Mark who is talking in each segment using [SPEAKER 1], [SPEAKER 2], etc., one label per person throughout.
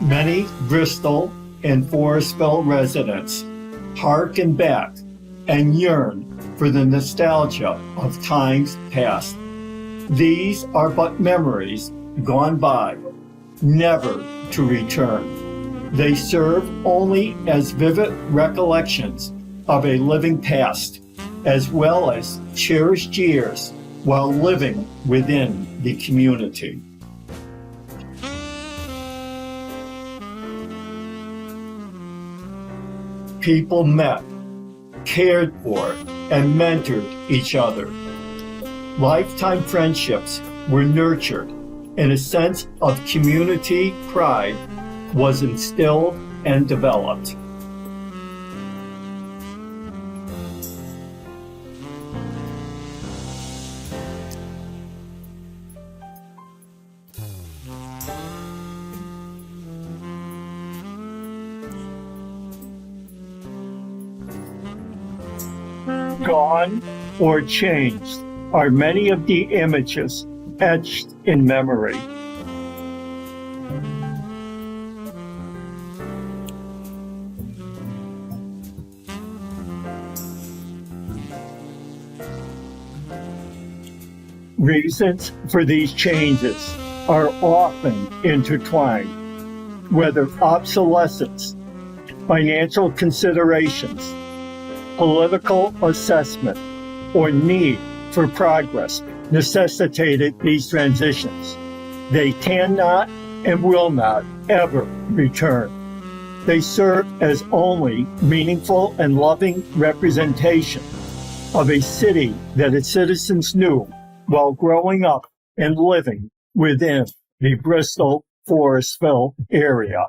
[SPEAKER 1] Many Bristol and Forestville residents harken back and yearn for the nostalgia of times past. These are but memories gone by, never to return. They serve only as vivid recollections of a living past, as well as cherished years while living within the community. People met, cared for, and mentored each other. Lifetime friendships were nurtured, and a sense of community pride was instilled and developed. Gone or changed are many of the images etched in memory. Reasons for these changes are often intertwined, whether obsolescence, financial considerations, political assessment, or need for progress necessitated these transitions. They cannot and will not ever return. They serve as only meaningful and loving representation of a city that its citizens knew while growing up and living within the Bristol Forestville area.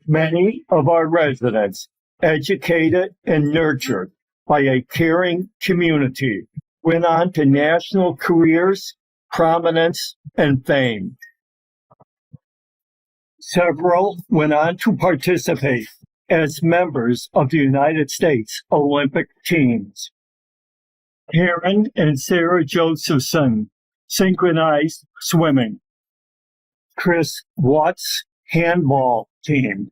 [SPEAKER 1] Many of our residents, educated and nurtured by a caring community, went on to national careers, prominence, and fame. Several went on to participate as members of the United States Olympic teams. Karen and Sarah Josephson synchronized swimming. Chris Watts handball team.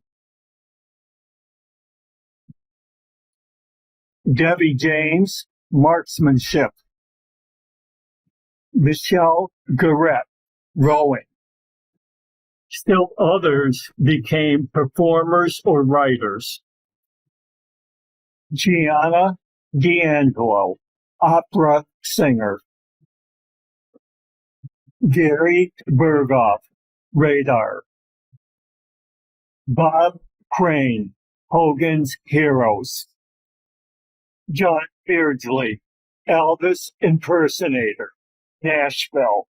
[SPEAKER 1] Debbie James marksmanship. Michelle Garrett rowing. Still others became performers or writers. Gianna D'Angelo, opera singer. Gary Berghoff, radar. Bob Crane, Hogan's Heroes. John Beardsley, Elvis impersonator, Nashville.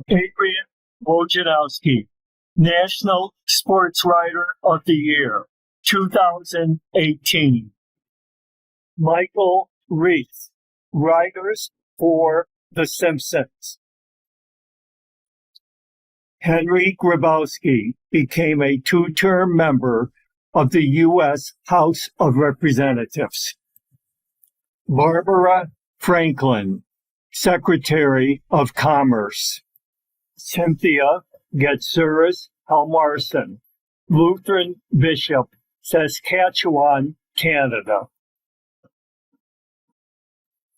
[SPEAKER 1] Adrian Wojnarowski, National Sports Writer of the Year, 2018. Michael Reese, Writers for The Simpsons. Henry Grabowski became a two-term member of the U.S. House of Representatives. Barbara Franklin, Secretary of Commerce. Cynthia Getsuris Helmarson, Lutheran Bishop, Saskatchewan, Canada.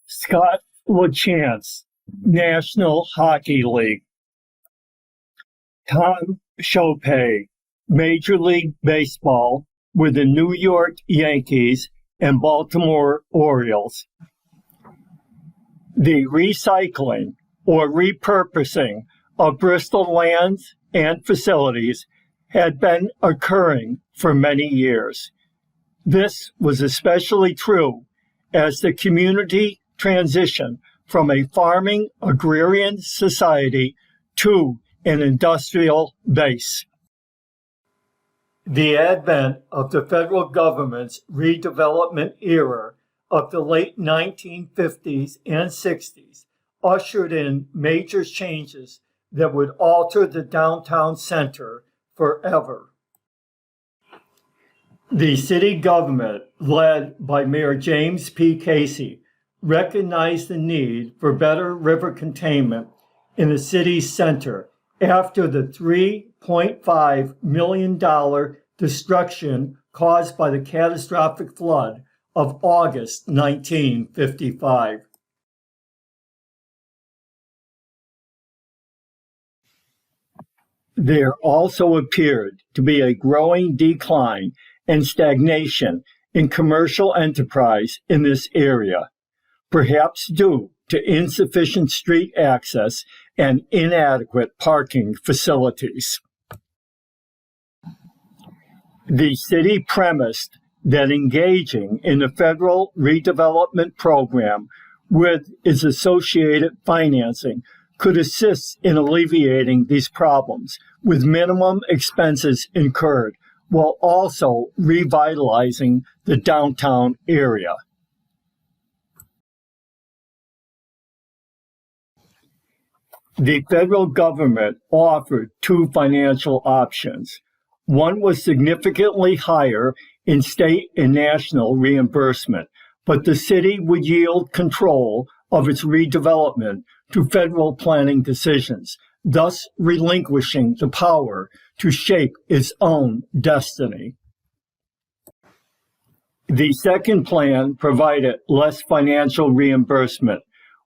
[SPEAKER 1] Scott LaChance, National Hockey League. Tom Chopay, Major League Baseball with the New York Yankees and Baltimore Orioles. The recycling or repurposing of Bristol lands and facilities had been occurring for many years. This was especially true as the community transitioned from a farming agrarian society to an industrial base. The advent of the federal government's redevelopment era of the late 1950s and 60s ushered in major changes that would alter the downtown center forever. The city government, led by Mayor James P. Casey, recognized the need for better river containment in the city's center after the $3.5 million destruction caused by the catastrophic flood of August 1955. There also appeared to be a growing decline and stagnation in commercial enterprise in this area, perhaps due to insufficient street access and inadequate parking facilities. The city premised that engaging in the federal redevelopment program with its associated financing could assist in alleviating these problems with minimum expenses incurred while also revitalizing the downtown area. The federal government offered two financial options. One was significantly higher in state and national reimbursement, but the city would yield control of its redevelopment to federal planning decisions, thus relinquishing the power to shape its own destiny. The second plan provided less financial reimbursement,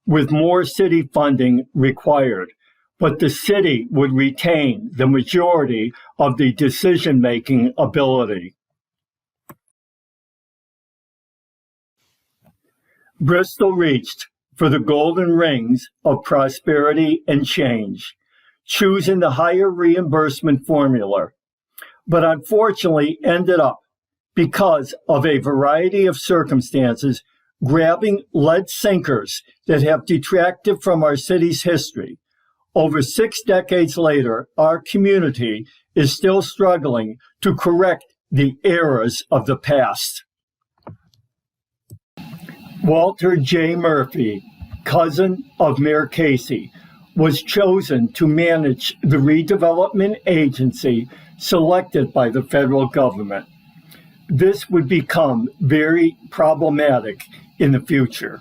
[SPEAKER 1] with more city funding required, but the city would retain the majority of the decision-making ability. Bristol reached for the golden rings of prosperity and change, choosing the higher reimbursement formula, but unfortunately ended up, because of a variety of circumstances, grabbing lead sinkers that have detracted from our city's history. Over 6 decades later, our community is still struggling to correct the errors of the past. Walter J. Murphy, cousin of Mayor Casey, was chosen to manage the redevelopment agency selected by the federal government. This would become very problematic in the future.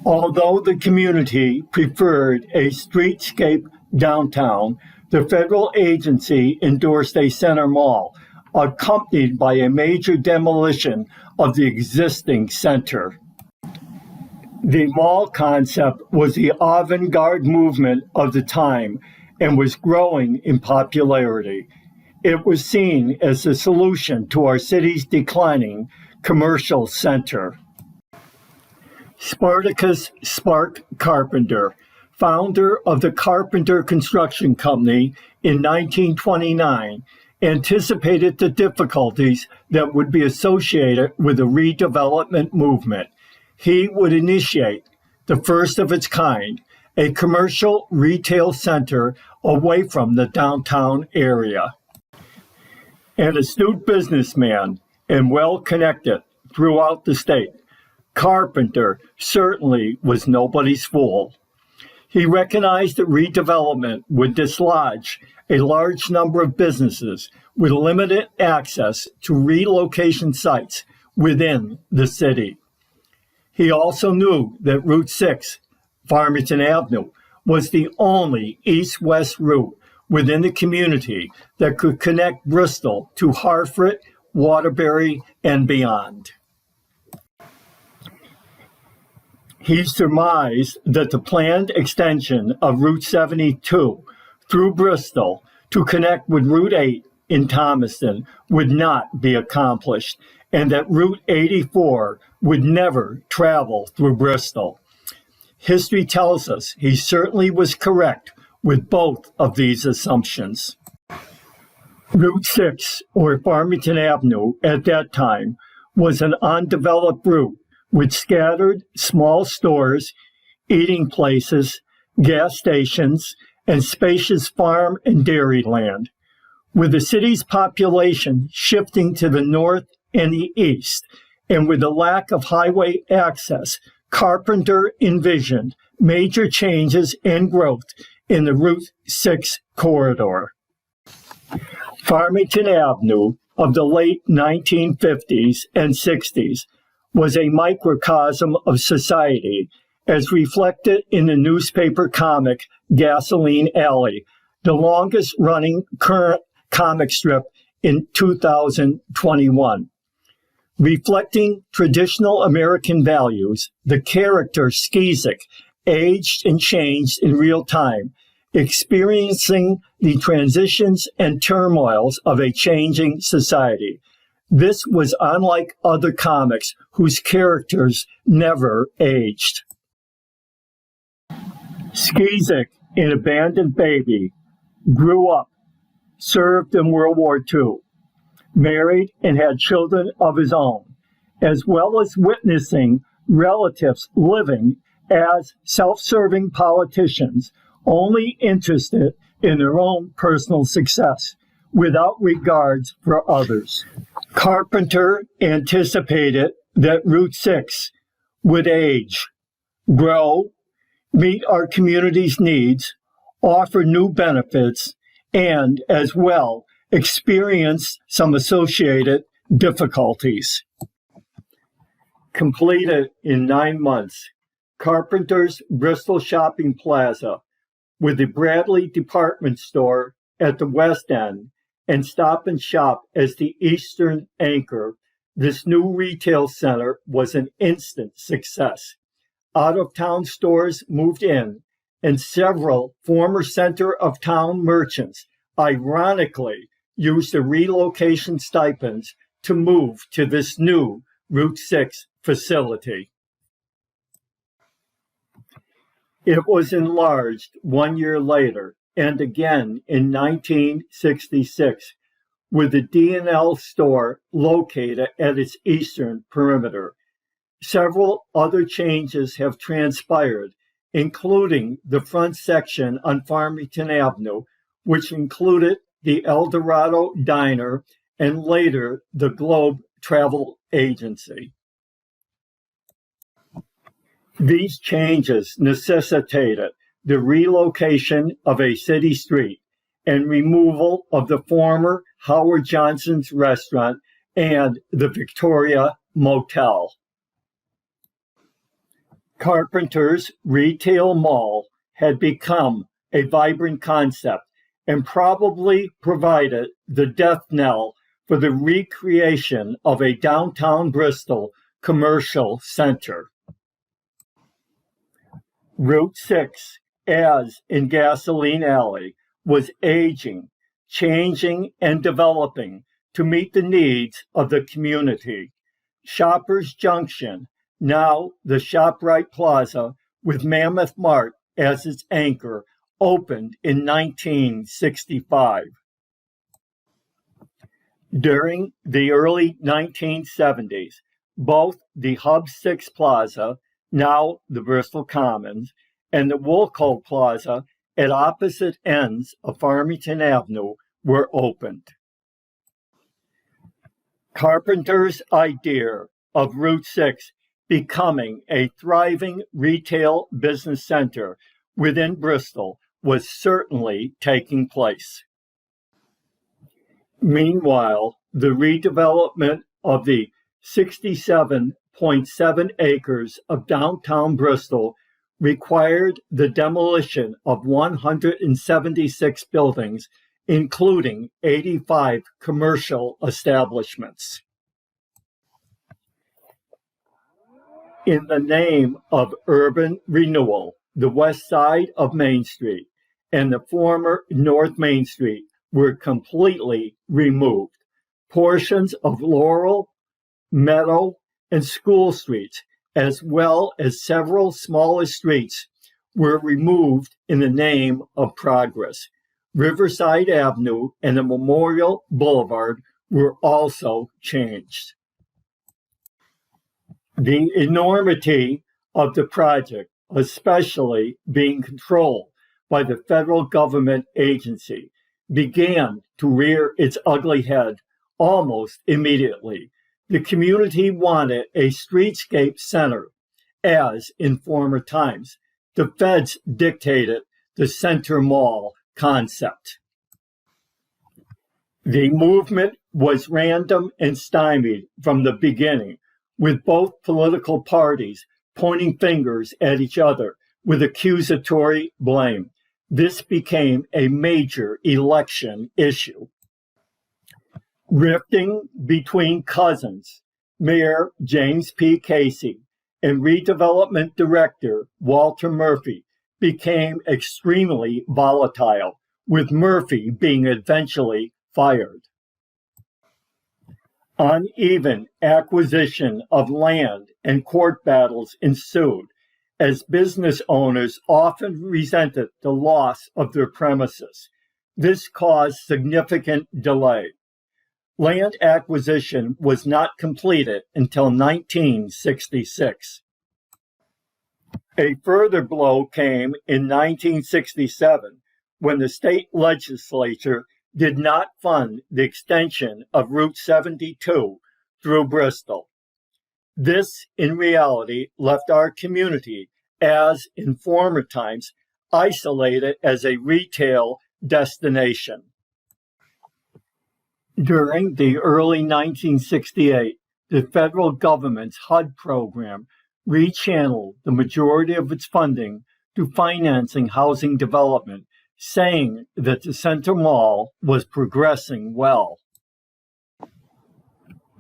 [SPEAKER 1] Although the community preferred a streetscape downtown, the federal agency endorsed a center mall, accompanied by a major demolition of the existing center. The mall concept was the avant-garde movement of the time and was growing in popularity. It was seen as the solution to our city's declining commercial center. Spartacus Spark Carpenter, founder of the Carpenter Construction Company in 1929, anticipated the difficulties that would be associated with the redevelopment movement. He would initiate the first of its kind, a commercial retail center away from the downtown area. An astute businessman and well-connected throughout the state, Carpenter certainly was nobody's fool. He recognized that redevelopment would dislodge a large number of businesses with limited access to relocation sites within the city. He also knew that Route 6, Farmington Avenue, was the only east-west route within the community that could connect Bristol to Hartford, Waterbury, and beyond. He surmised that the planned extension of Route 72 through Bristol to connect with Route 8 in Thomaston would not be accomplished, and that Route 84 would never travel through Bristol. History tells us he certainly was correct with both of these assumptions. Route 6, or Farmington Avenue at that time, was an undeveloped route with scattered small stores, eating places, gas stations, and spacious farm and dairy land. With the city's population shifting to the north and the east, and with the lack of highway access, Carpenter envisioned major changes and growth in the Route 6 corridor. Farmington Avenue of the late 1950s and 60s was a microcosm of society as reflected in the newspaper comic Gasoline Alley, the longest running current comic strip in 2021. Reflecting traditional American values, the character Skeezik aged and changed in real time, experiencing the transitions and turmoils of a changing society. This was unlike other comics whose characters never aged. Skeezik, an abandoned baby, grew up, served in World War II, married and had children of his own, as well as witnessing relatives living as self-serving politicians, only interested in their own personal success, without regards for others. Carpenter anticipated that Route 6 would age, grow, meet our community's needs, offer new benefits, and, as well, experience some associated difficulties. Completed in 9 months, Carpenter's Bristol Shopping Plaza, with the Bradley Department Store at the west end and Stop and Shop as the eastern anchor, this new retail center was an instant success. Out-of-town stores moved in, and several former center-of-town merchants ironically used the relocation stipends to move to this new Route 6 facility. It was enlarged 1 year later and again in 1966 with the D&L store located at its eastern perimeter. Several other changes have transpired, including the front section on Farmington Avenue, which included the El Dorado Diner and later the Globe Travel Agency. These changes necessitated the relocation of a city street and removal of the former Howard Johnson's restaurant and the Victoria Motel. Carpenter's retail mall had become a vibrant concept and probably provided the death knell for the recreation of a downtown Bristol commercial center. Route 6, as in Gasoline Alley, was aging, changing, and developing to meet the needs of the community. Shoppers Junction, now the ShopRite Plaza, with Mammoth Mart as its anchor, opened in 1965. During the early 1970s, both the Hub 6 Plaza, now the Bristol Commons, and the Woolco Plaza at opposite ends of Farmington Avenue were opened. Carpenter's idea of Route 6 becoming a thriving retail business center within Bristol was certainly taking place. Meanwhile, the redevelopment of the 67.7 acres of downtown Bristol required the demolition of 176 buildings, including 85 commercial establishments. In the name of urban renewal, the west side of Main Street and the former North Main Street were completely removed. Portions of Laurel, Meadow, and School Streets, as well as several smaller streets, were removed in the name of progress. Riverside Avenue and the Memorial Boulevard were also changed. The enormity of the project, especially being controlled by the federal government agency, began to rear its ugly head almost immediately. The community wanted a streetscape center, as in former times. The feds dictated the Center Mall concept. The movement was random and stymied from the beginning, with both political parties pointing fingers at each other with accusatory blame. This became a major election issue. Rifting between cousins, Mayor James P. Casey and Redevelopment Director Walter Murphy became extremely volatile, with Murphy being eventually fired. Uneven acquisition of land and court battles ensued, as business owners often resented the loss of their premises. This caused significant delay. Land acquisition was not completed until 1966. A further blow came in 1967 when the state legislature did not fund the extension of Route 72 through Bristol. This, in reality, left our community, as in former times, isolated as a retail destination. During the early 1968, the federal government's HUD program rechanneled the majority of its funding to financing housing development, saying that the Center Mall was progressing well.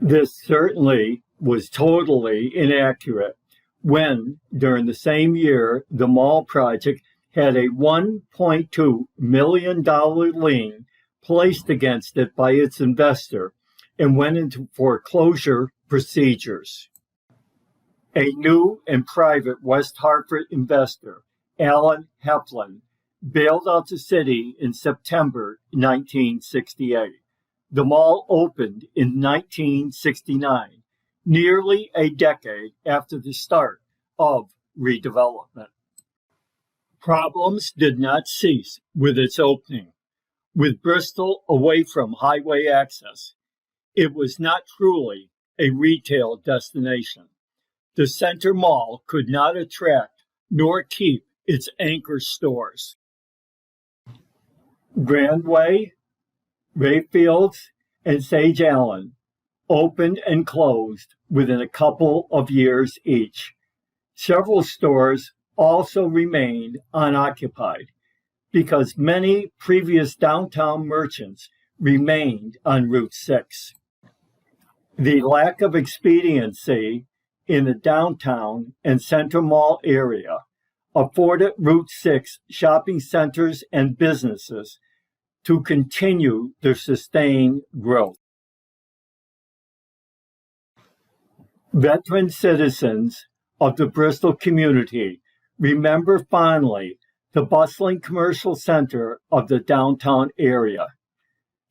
[SPEAKER 1] This certainly was totally inaccurate when, during the same year, the mall project had a $1.2 million lien placed against it by its investor and went into foreclosure procedures. A new and private West Hartford investor, Alan Heflin, bailed out the city in September 1968. The mall opened in 1969, nearly a decade after the start of redevelopment. Problems did not cease with its opening. With Bristol away from highway access, it was not truly a retail destination. The Center Mall could not attract nor keep its anchor stores. Grandway, Rayfields, and Sage Allen opened and closed within a couple of years each. Several stores also remained unoccupied because many previous downtown merchants remained on Route 6. The lack of expediency in the downtown and Center Mall area afforded Route 6 shopping centers and businesses to continue their sustained growth. Veteran citizens of the Bristol community remember fondly the bustling commercial center of the downtown area.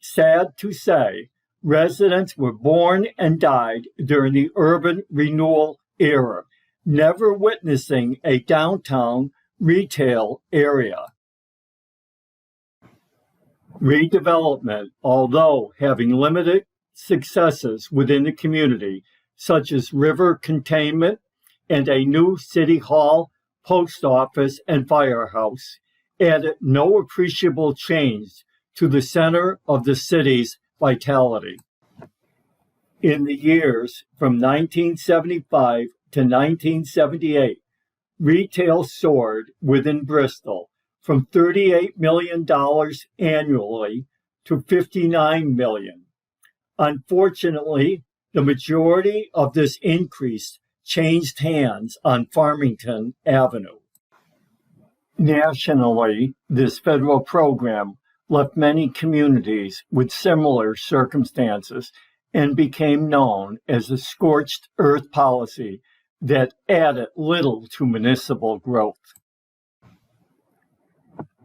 [SPEAKER 1] Sad to say, residents were born and died during the urban renewal era, never witnessing a downtown retail area. Redevelopment, although having limited successes within the community, such as river containment and a new city hall, post office, and firehouse, added no appreciable change to the center of the city's vitality. In the years from 1975 to 1978, retail soared within Bristol from $38 million annually to $59 million. Unfortunately, the majority of this increase changed hands on Farmington Avenue. Nationally, this federal program left many communities with similar circumstances and became known as a scorched earth policy that added little to municipal growth.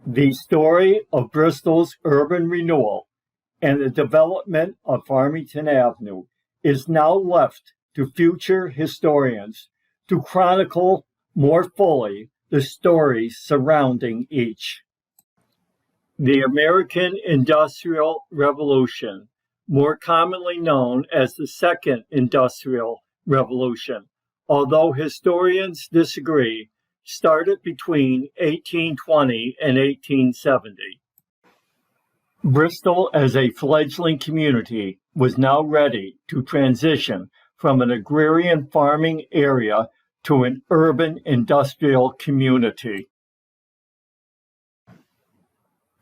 [SPEAKER 1] The story of Bristol's urban renewal and the development of Farmington Avenue is now left to future historians to chronicle more fully the stories surrounding each. The American Industrial Revolution, more commonly known as the Second Industrial Revolution, although historians disagree, started between 1820 and 1870. Bristol, as a fledgling community, was now ready to transition from an agrarian farming area to an urban industrial community.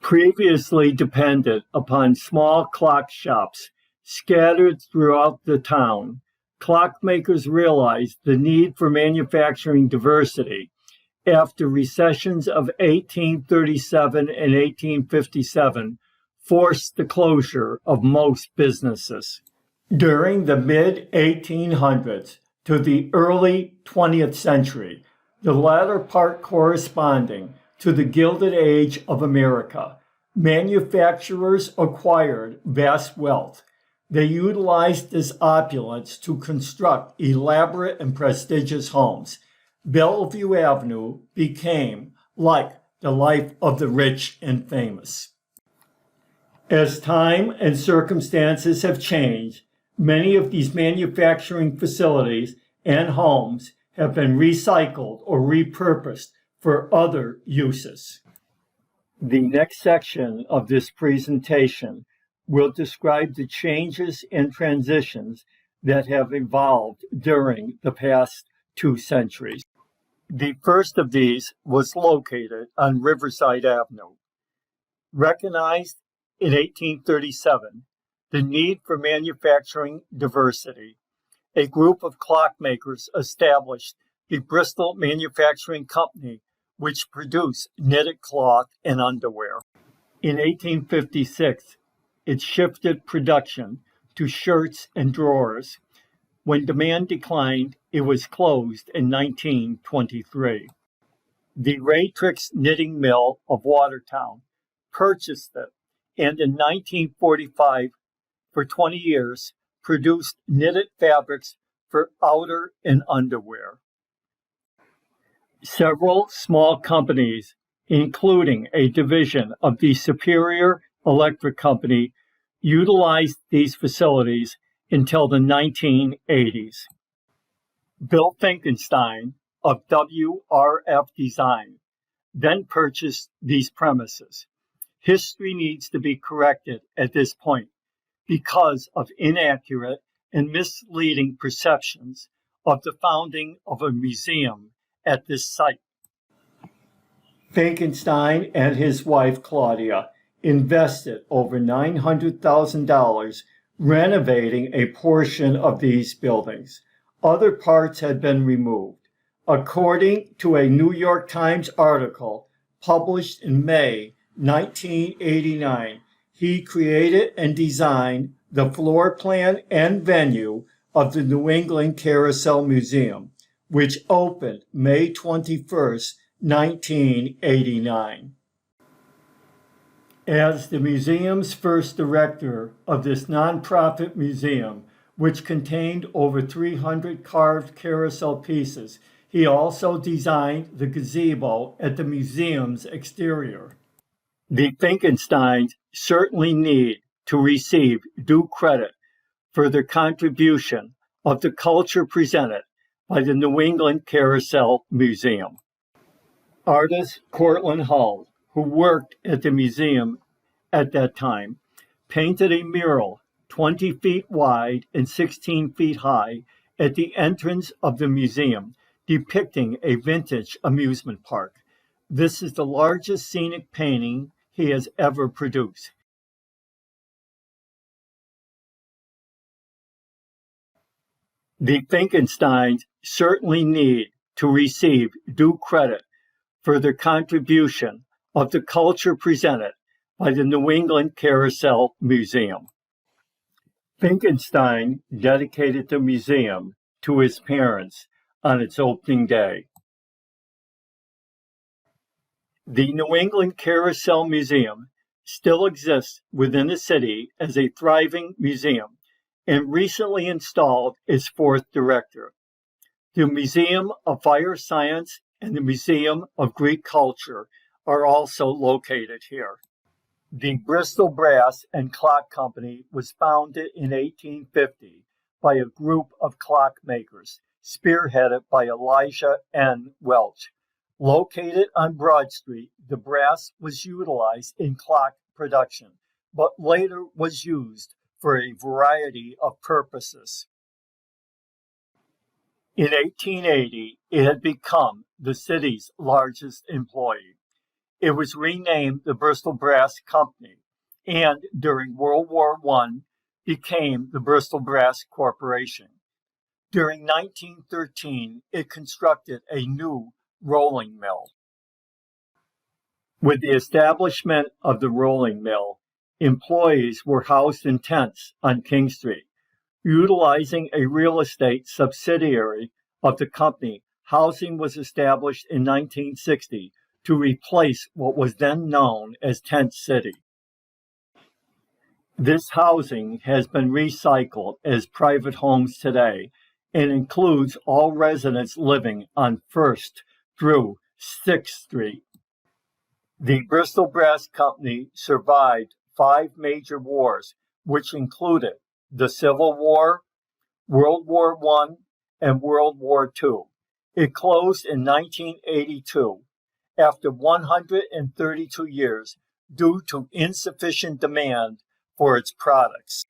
[SPEAKER 1] Previously dependent upon small clock shops scattered throughout the town, clockmakers realized the need for manufacturing diversity after recessions of 1837 and 1857 forced the closure of most businesses. During the mid-1800s to the early 20th century, the latter part corresponding to the Gilded Age of America, manufacturers acquired vast wealth. They utilized this opulence to construct elaborate and prestigious homes. Bellevue Avenue became like the life of the rich and famous. As time and circumstances have changed, many of these manufacturing facilities and homes have been recycled or repurposed for other uses. The next section of this presentation will describe the changes and transitions that have evolved during the past 2 centuries. The first of these was located on Riverside Avenue. Recognized in 1837 the need for manufacturing diversity, a group of clockmakers established the Bristol Manufacturing Company, which produced knitted cloth and underwear. In 1856, it shifted production to shirts and drawers. When demand declined, it was closed in 1923. The Raytrix Knitting Mill of Watertown purchased it, and in 1945, for 20 years, produced knitted fabrics for outer and underwear. Several small companies, including a division of the Superior Electric Company, utilized these facilities until the 1980s. Bill Finkenstein of WRF Design then purchased these premises. History needs to be corrected at this point because of inaccurate and misleading perceptions of the founding of a museum at this site. Finkenstein and his wife Claudia invested over $900,000 renovating a portion of these buildings. Other parts had been removed. According to a New York Times article published in May 1989, he created and designed the floor plan and venue of the New England Carousel Museum, which opened May 21st, 1989. As the museum's first director of this nonprofit museum, which contained over 300 carved carousel pieces, he also designed the gazebo at the museum's exterior. The Finkensteins certainly need to receive due credit for their contribution of the culture presented by the New England Carousel Museum. Artist Cortland Hull, who worked at the museum at that time, painted a mural 20 feet wide and 16 feet high at the entrance of the museum, depicting a vintage amusement park. This is the largest scenic painting he has ever produced. The Finkensteins certainly need to receive due credit for their contribution of the culture presented by the New England Carousel Museum. Finkenstein dedicated the museum to his parents on its opening day. The New England Carousel Museum still exists within the city as a thriving museum and recently installed its fourth director. The Museum of Fire Science and the Museum of Greek Culture are also located here. The Bristol Brass and Clock Company was founded in 1850 by a group of clockmakers, spearheaded by Elijah N. Welch. Located on Broad Street, the brass was utilized in clock production, but later was used for a variety of purposes. In 1880, it had become the city's largest employer. It was renamed the Bristol Brass Company, and during World War I became the Bristol Brass Corporation. During 1913, it constructed a new rolling mill. With the establishment of the rolling mill, employees were housed in tents on King Street. Utilizing a real estate subsidiary of the company, housing was established in 1960 to replace what was then known as Tent City. This housing has been recycled as private homes today and includes all residents living on 1st through 6th Street. The Bristol Brass Company survived 5 major wars, which included the Civil War, World War I, and World War II. It closed in 1982 after 132 years due to insufficient demand for its products.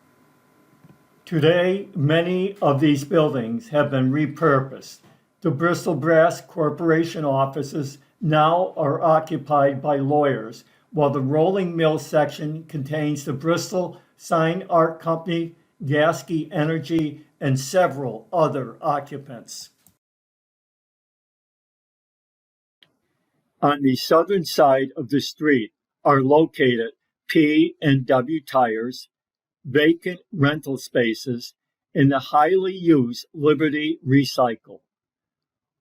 [SPEAKER 1] Today, many of these buildings have been repurposed. The Bristol Brass Corporation offices now are occupied by lawyers, while the rolling mill section contains the Bristol Sign Art Company, Gasky Energy, and several other occupants. On the southern side of the street are located P&W Tires, vacant rental spaces, and the highly used Liberty Recycle.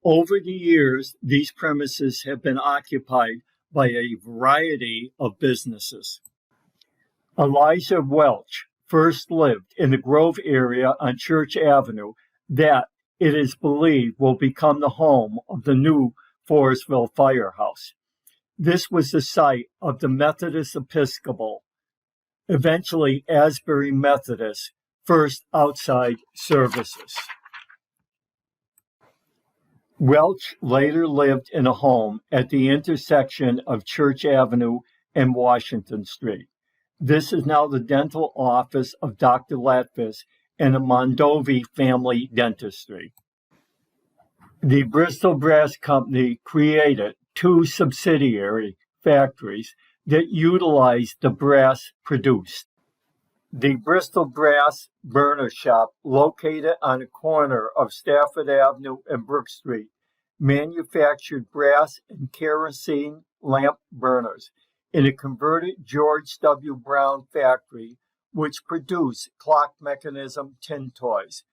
[SPEAKER 1] Over the years, these premises have been occupied by a variety of businesses. Elijah Welch first lived in the Grove area on Church Avenue that it is believed will become the home of the new Forestville Firehouse. This was the site of the Methodist Episcopal, eventually Asbury Methodist, first outside services. Welch later lived in a home at the intersection of Church Avenue and Washington Street. This is now the dental office of Dr. Latvis and the Mondovi Family Dentistry. The Bristol Brass Company created 2 subsidiary factories that utilized the brass produced. The Bristol Brass Burner Shop, located on the corner of Stafford Avenue and Brook Street, manufactured brass and kerosene lamp burners in a converted George W. Brown factory, which produced clock mechanism tin toys.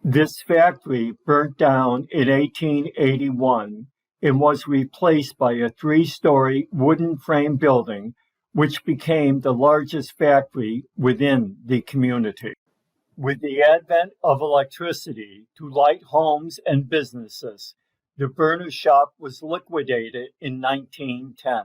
[SPEAKER 1] This factory burnt down in 1881 and was replaced by a 3-story wooden frame building, which became the largest factory within the community. With the advent of electricity to light homes and businesses, the burner shop was liquidated in 1910.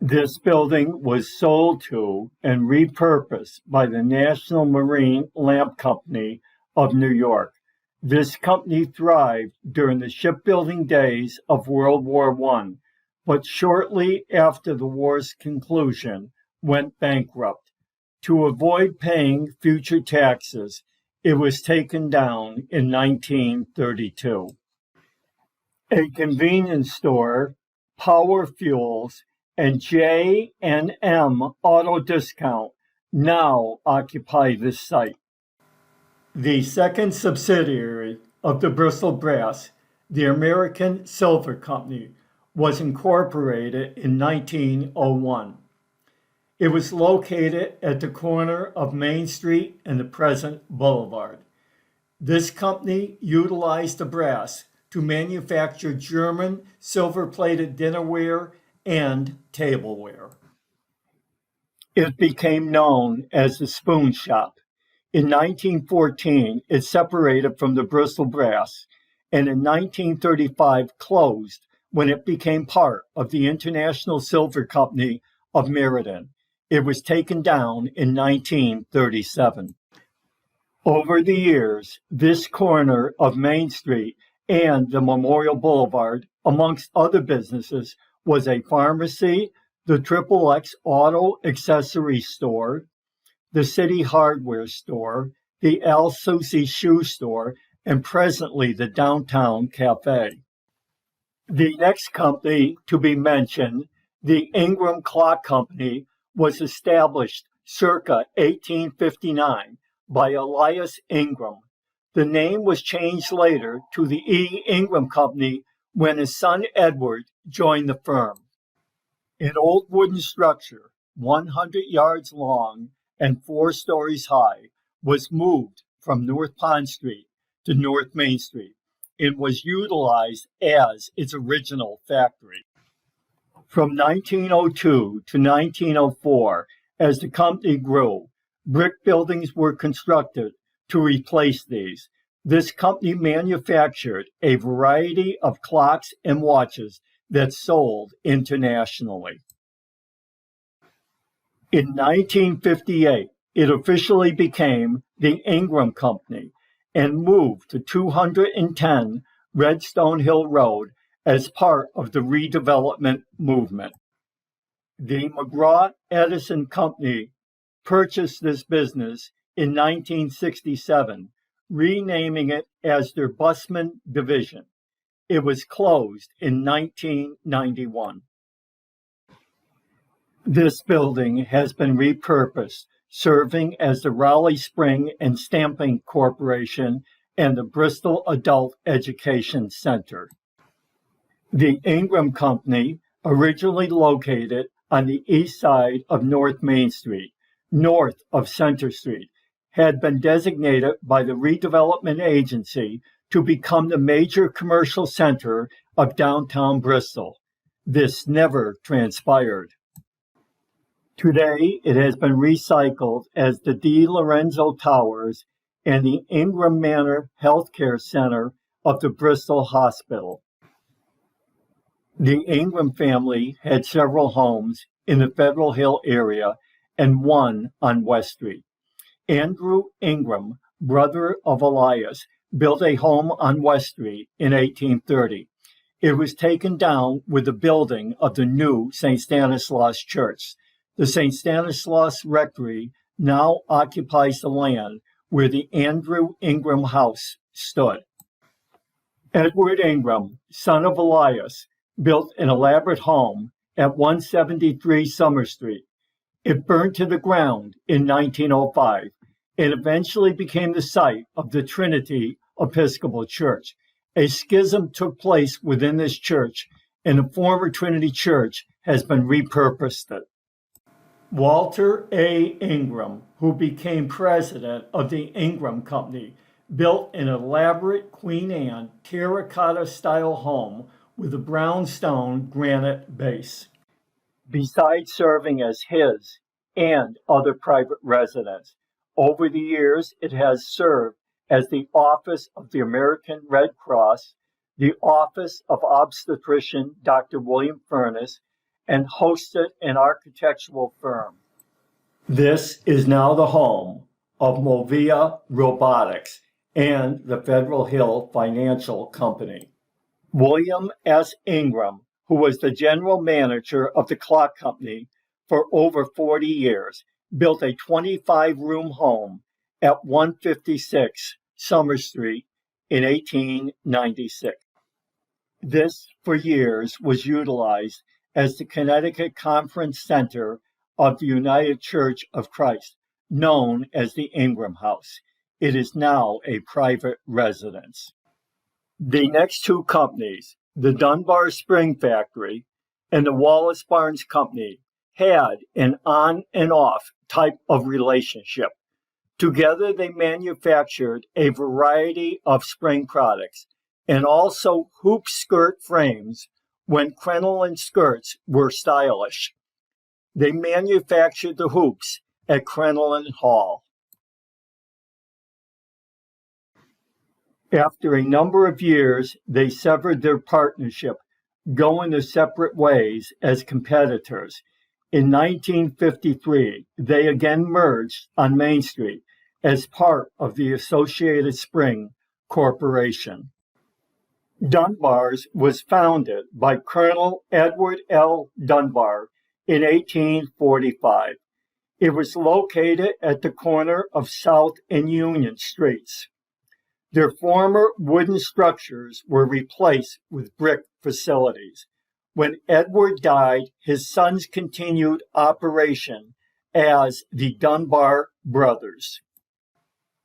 [SPEAKER 1] This building was sold to and repurposed by the National Marine Lamp Company of New York. This company thrived during the shipbuilding days of World War I, but shortly after the war's conclusion went bankrupt. To avoid paying future taxes, it was taken down in 1932. A convenience store, Power Fuels, and J&M Auto Discount now occupy this site. The second subsidiary of the Bristol Brass, the American Silver Company, was incorporated in 1901. It was located at the corner of Main Street and the present Boulevard. This company utilized the brass to manufacture German silver-plated dinnerware and tableware. It became known as the Spoon Shop. In 1914, it separated from the Bristol Brass, and in 1935 closed when it became part of the International Silver Company of Meriden. It was taken down in 1937. Over the years, this corner of Main Street and the Memorial Boulevard, amongst other businesses, was a pharmacy, the XXX Auto Accessory Store, the City Hardware Store, the Al Susi Shoe Store, and presently the Downtown Cafe. The next company to be mentioned, the Ingram Clock Company, was established circa 1859 by Elias Ingram. The name was changed later to the E. Ingram Company when his son Edward joined the firm. An old wooden structure, 100 yards long and 4 stories high, was moved from North Pond Street to North Main Street and was utilized as its original factory. From 1902 to 1904, as the company grew, brick buildings were constructed to replace these. This company manufactured a variety of clocks and watches that sold internationally. In 1958, it officially became the Ingram Company and moved to 210 Redstone Hill Road as part of the redevelopment movement. The McGraw-Edison Company purchased this business in 1967, renaming it as their Busman division. It was closed in 1991. This building has been repurposed, serving as the Raleigh Spring and Stamping Corporation and the Bristol Adult Education Center. The Ingram Company, originally located on the east side of North Main Street, north of Center Street, had been designated by the Redevelopment Agency to become the major commercial center of downtown Bristol. This never transpired. Today, it has been recycled as the D. Lorenzo Towers and the Ingram Manor Healthcare Center of the Bristol Hospital. The Ingram family had several homes in the Federal Hill area and one on West Street. Andrew Ingram, brother of Elias, built a home on West Street in 1830. It was taken down with the building of the new St. Stanislaus Church. The St. Stanislaus Rectory now occupies the land where the Andrew Ingram house stood. Edward Ingram, son of Elias, built an elaborate home at 173 Summer Street. It burned to the ground in 1905 and eventually became the site of the Trinity Episcopal Church. A schism took place within this church, and the former Trinity Church has been repurposed. Walter A. Ingram, who became president of the Ingram Company, built an elaborate Queen Anne terracotta-style home with a brownstone granite base. Besides serving as his and other private residence, over the years it has served as the office of the American Red Cross, the office of obstetrician Dr. William Furness, and hosted an architectural firm. This is now the home of Movia Robotics and the Federal Hill Financial Company. William S. Ingram, who was the general manager of the clock company for over 40 years, built a 25-room home at 156 Summer Street in 1896. This, for years, was utilized as the Connecticut Conference Center of the United Church of Christ, known as the Ingram House. It is now a private residence. The next two companies, the Dunbar Spring Factory and the Wallace Barnes Company, had an on and off type of relationship. Together, they manufactured a variety of spring products. and also hoop skirt frames when crinoline skirts were stylish. They manufactured the hoops at Crinoline Hall. After a number of years, they severed their partnership, going their separate ways as competitors. In 1953, they again merged on Main Street as part of the Associated Spring Corporation. Dunbar's was founded by Colonel Edward L. Dunbar in 1845. It was located at the corner of South and Union Streets. Their former wooden structures were replaced with brick facilities. When Edward died, his sons continued operation as the Dunbar Brothers.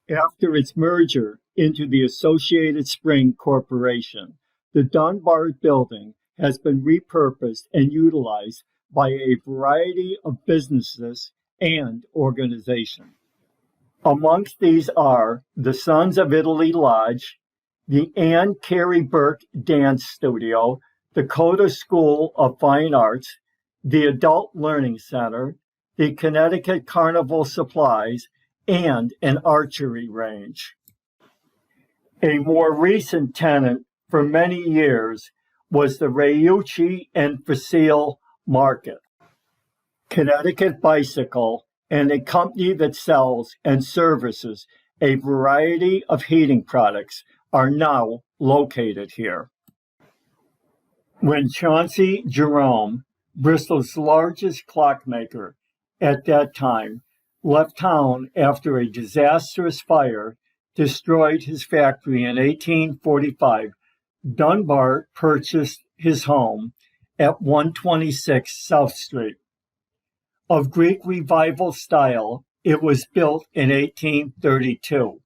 [SPEAKER 1] After its merger into the Associated Spring Corporation, the Dunbar building has been repurposed and utilized by a variety of businesses and organizations. Amongst these are the Sons of Italy Lodge, the Anne Carey Burke Dance Studio, the Coda School of Fine Arts, the Adult Learning Center, the Connecticut Carnival Supplies, and an archery range. A more recent tenant for many years was the Reucci and Facile Market. Connecticut Bicycle, and a company that sells and services a variety of heating products, are now located here. When Chauncey Jerome, Bristol's largest clockmaker at that time, left town after a disastrous fire destroyed his factory in 1845, Dunbar purchased his home at 126 South Street. Of Greek Revival style, it was built in 1832.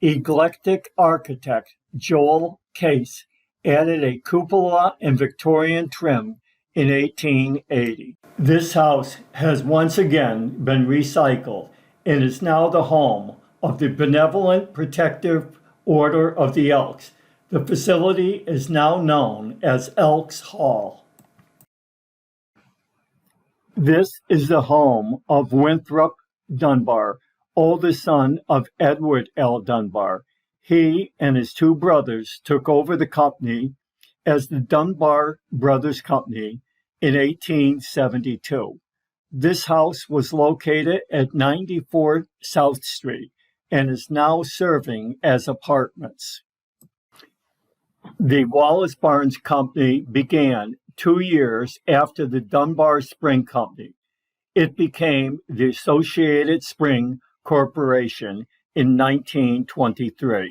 [SPEAKER 1] Eclectic architect Joel Case added a cupola and Victorian trim in 1880. This house has once again been recycled and is now the home of the Benevolent Protective Order of the Elks. The facility is now known as Elks Hall. This is the home of Winthrop Dunbar, oldest son of Edward L. Dunbar. He and his two brothers took over the company as the Dunbar Brothers Company in 1872. This house was located at 94 South Street and is now serving as apartments. The Wallace Barnes Company began 2 years after the Dunbar Spring Company. It became the Associated Spring Corporation in 1923.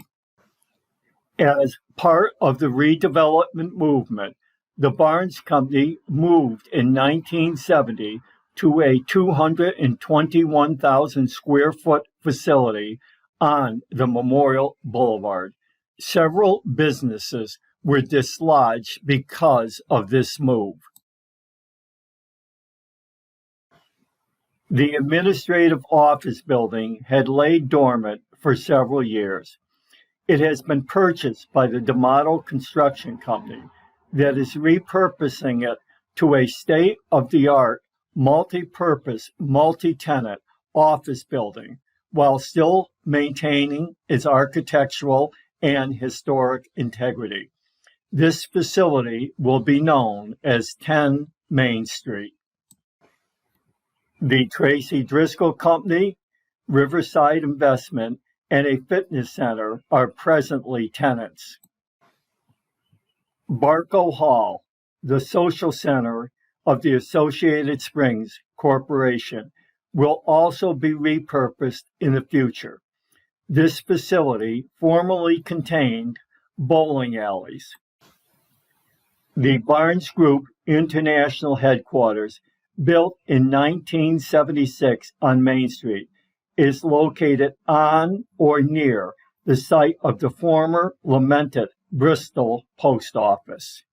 [SPEAKER 1] As part of the redevelopment movement, the Barnes Company moved in 1970 to a 221,000 square foot facility on the Memorial Boulevard. Several businesses were dislodged because of this move. The administrative office building had laid dormant for several years. It has been purchased by the D'Amato Construction Company that is repurposing it to a state-of-the-art, multi-purpose, multi-tenant office building while still maintaining its architectural and historic integrity. This facility will be known as 10 Main Street. The Tracy Driscoll Company, Riverside Investment, and a fitness center are presently tenants. Barco Hall, the social center of the Associated Springs Corporation, will also be repurposed in the future. This facility formerly contained bowling alleys. The Barnes Group International Headquarters, built in 1976 on Main Street, is located on or near the site of the former lamented Bristol Post Office.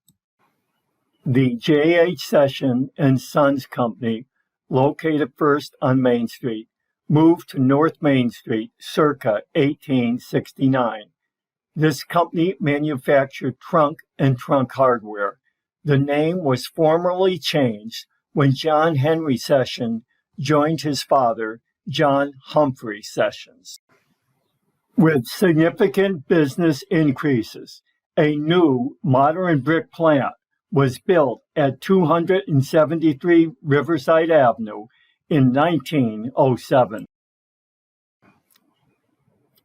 [SPEAKER 1] The J.H. Session and Sons Company, located first on Main Street, moved to North Main Street circa 1869. This company manufactured trunk and trunk hardware. The name was formally changed when John Henry Sessions joined his father, John Humphrey Sessions. With significant business increases, a new modern brick plant was built at 273 Riverside Avenue in 1907.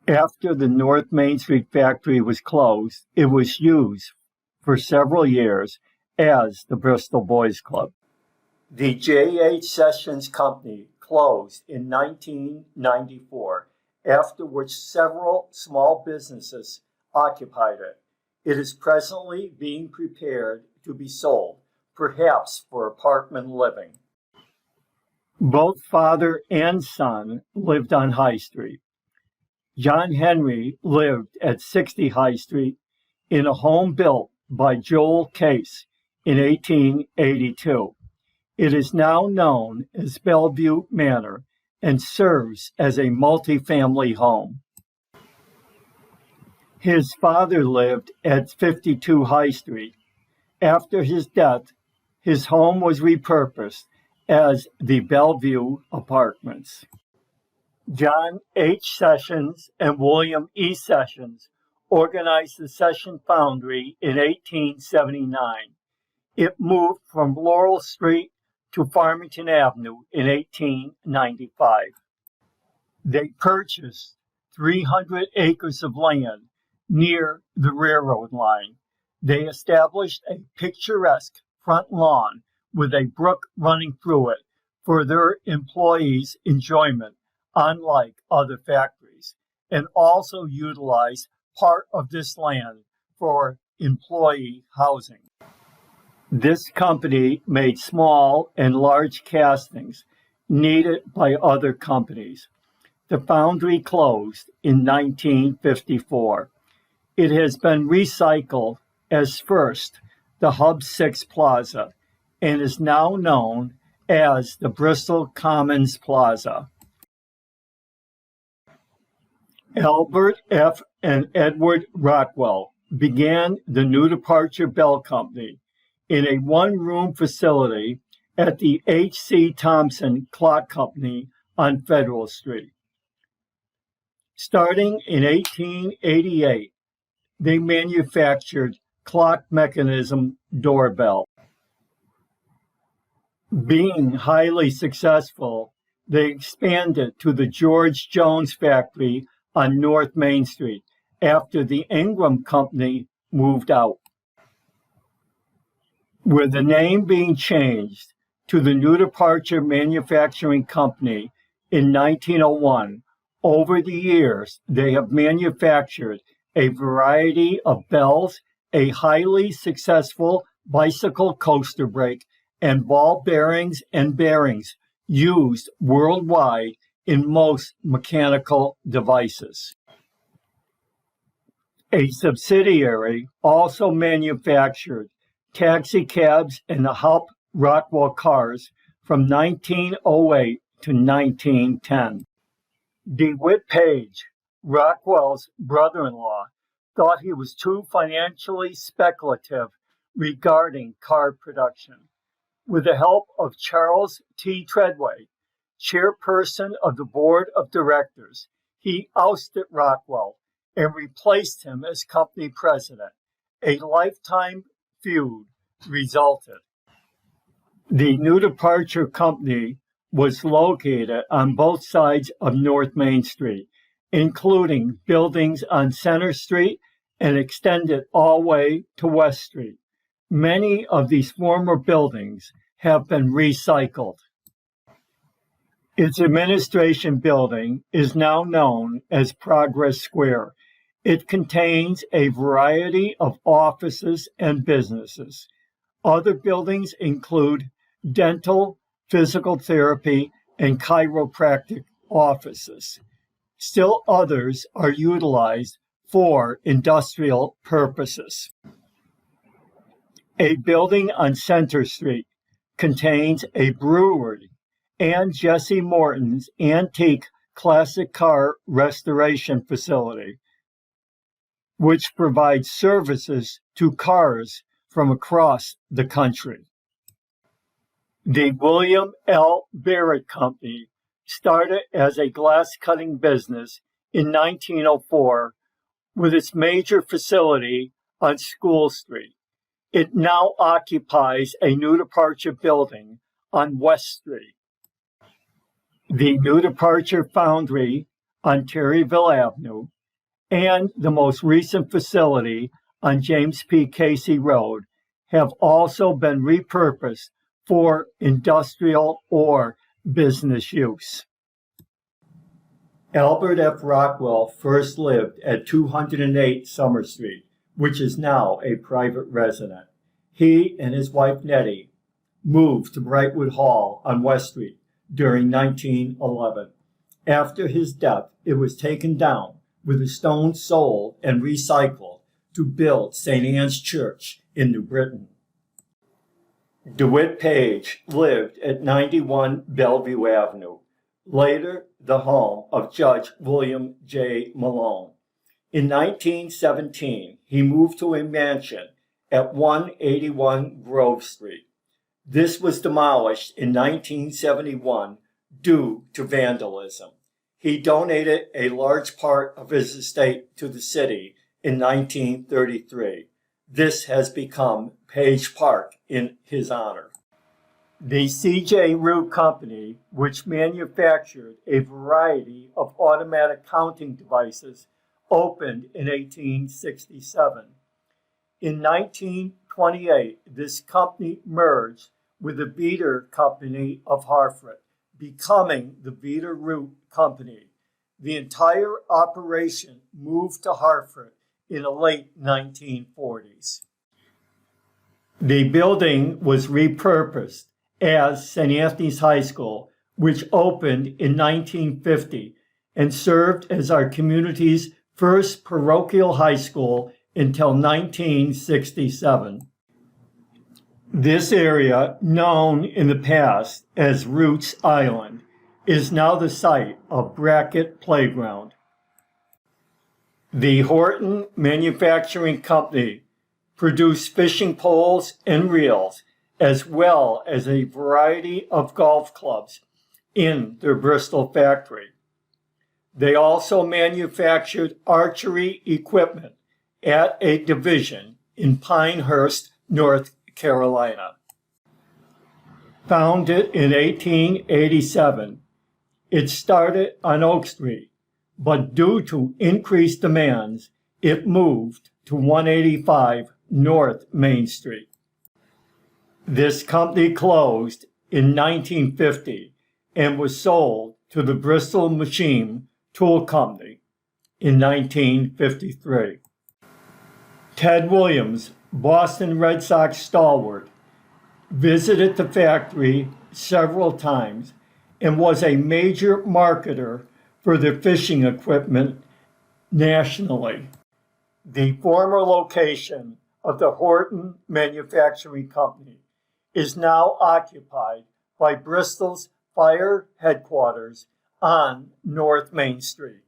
[SPEAKER 1] After the North Main Street factory was closed, it was used for several years as the Bristol Boys Club. The J.H. Sessions Company closed in 1994, after which several small businesses occupied it. It is presently being prepared to be sold, perhaps for apartment living. Both father and son lived on High Street. John Henry lived at 60 High Street in a home built by Joel Case in 1882. It is now known as Bellevue Manor and serves as a multi-family home. His father lived at 52 High Street. After his death, his home was repurposed as the Bellevue Apartments. John H. Sessions and William E. Sessions organized the Sessions Foundry in 1879. It moved from Laurel Street to Farmington Avenue in 1895. They purchased 300 acres of land near the railroad line. They established a picturesque front lawn with a brook running through it for their employees' enjoyment, unlike other factories, and also utilized part of this land for employee housing. This company made small and large castings needed by other companies. The foundry closed in 1954. It has been recycled as first the Hub 6 Plaza and is now known as the Bristol Commons Plaza. Albert F. and Edward Rockwell began the New Departure Bell Company in a one-room facility at the H.C. Thompson Clock Company on Federal Street. Starting in 1888, they manufactured clock mechanism doorbell. Being highly successful, they expanded to the George Jones factory on North Main Street after the Ingram Company moved out. With the name being changed to the New Departure Manufacturing Company in 1901, over the years they have manufactured a variety of bells, a highly successful bicycle coaster brake, and ball bearings and bearings used worldwide in most mechanical devices. A subsidiary also manufactured taxi cabs and the Haupt Rockwell cars from 1908 to 1910. DeWitt Page, Rockwell's brother-in-law, thought he was too financially speculative regarding car production. With the help of Charles T. Treadway, chairperson of the board of directors, he ousted Rockwell and replaced him as company president. A lifetime feud resulted. The New Departure Company was located on both sides of North Main Street, including buildings on Center Street and extended all the way to West Street. Many of these former buildings have been recycled. Its administration building is now known as Progress Square. It contains a variety of offices and businesses. Other buildings include dental, physical therapy, and chiropractic offices. Still others are utilized for industrial purposes. A building on Center Street contains a brewery and Jesse Morton's antique classic car restoration facility. which provides services to cars from across the country. The William L. Barrett Company started as a glass-cutting business in 1904 with its major facility on School Street. It now occupies a New Departure building on West Street. The New Departure Foundry on Terryville Avenue and the most recent facility on James P. Casey Road have also been repurposed for industrial or business use. Albert F. Rockwell first lived at 208 Summer Street, which is now a private residence. He and his wife Nettie moved to Brightwood Hall on West Street during 1911. After his death, it was taken down with the stones sold and recycled to build St. Anne's Church in New Britain. DeWitt Page lived at 91 Bellevue Avenue, later the home of Judge William J. Malone. In 1917, he moved to a mansion at 181 Grove Street. This was demolished in 1971 due to vandalism. He donated a large part of his estate to the city in 1933. This has become Page Park in his honor. The C.J. Root Company, which manufactured a variety of automatic counting devices, opened in 1867. In 1928, this company merged with the Beater Company of Hartford, becoming the Beater Root Company. The entire operation moved to Hartford in the late 1940s. The building was repurposed as St. Anthony's High School, which opened in 1950 and served as our community's first parochial high school until 1967. This area, known in the past as Roots Island, is now the site of Brackett Playground. The Horton Manufacturing Company produced fishing poles and reels, as well as a variety of golf clubs in their Bristol factory. They also manufactured archery equipment at a division in Pinehurst, North Carolina. Founded in 1887, it started on Oak Street, but due to increased demands, it moved to 185 North Main Street. This company closed in 1950 and was sold to the Bristol Machine Tool Company in 1953. Ted Williams, Boston Red Sox stalwart, visited the factory several times and was a major marketer for their fishing equipment nationally. The former location of the Horton Manufacturing Company is now occupied by Bristol's fire headquarters on North Main Street.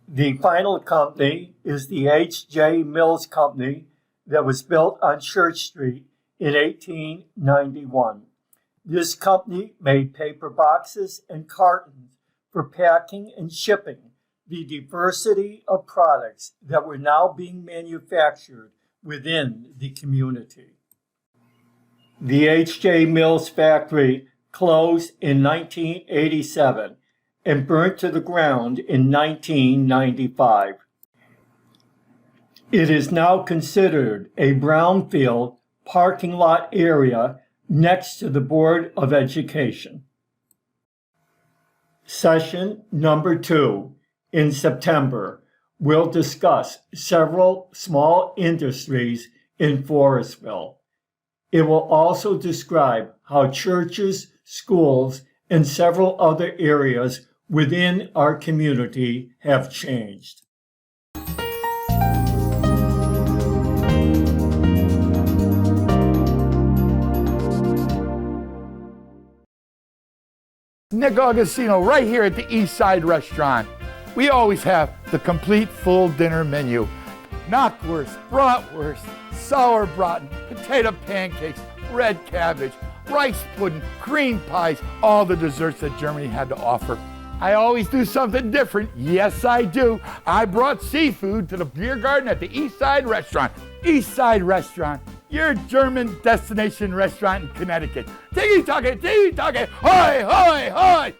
[SPEAKER 1] The final company is the H.J. Mills Company that was built on Church Street in 1891. This company made paper boxes and cartons for packing and shipping the diversity of products that were now being manufactured within the community. The H.J. Mills factory closed in 1987 and burnt to the ground in 1995. It is now considered a brownfield parking lot area next to the Board of Education. Session number 2 in September will discuss several small industries in Forestville. It will also describe how churches, schools, and several other areas within our community have changed.
[SPEAKER 2] Nick Augustino right here at the East Side Restaurant. We always have the complete full dinner menu. Knockwurst, bratwurst, sauerbraten, potato pancakes, red cabbage, rice pudding, cream pies, all the desserts that Germany had to offer. I always do something different. Yes, I do. I brought seafood to the beer garden at the East Side Restaurant. East Side Restaurant, your German destination restaurant in Connecticut. Tiki-taka, hoi, hoi, hoi!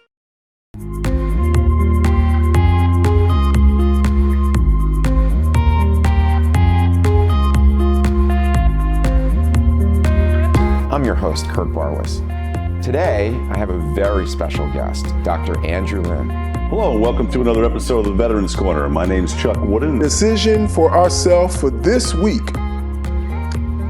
[SPEAKER 3] I'm your host, Kurt Barwis. Today, I have a very special guest, Dr. Andrew Lim.
[SPEAKER 4] Hello, and welcome to another episode of the Veterans Corner. My name's Chuck Wooden.
[SPEAKER 5] Decision for ourselves for this week,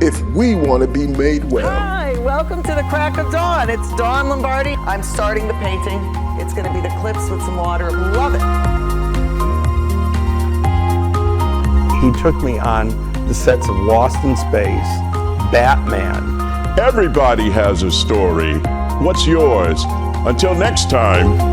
[SPEAKER 5] if we want to be made well.
[SPEAKER 6] Hi, welcome to the crack of dawn. It's Dawn Lombardi. I'm starting the painting. It's going to be the cliffs with some water. Love it.
[SPEAKER 7] He took me on the sets of Lost in Space, Batman.
[SPEAKER 4] Everybody has a story. What's yours? Until next time.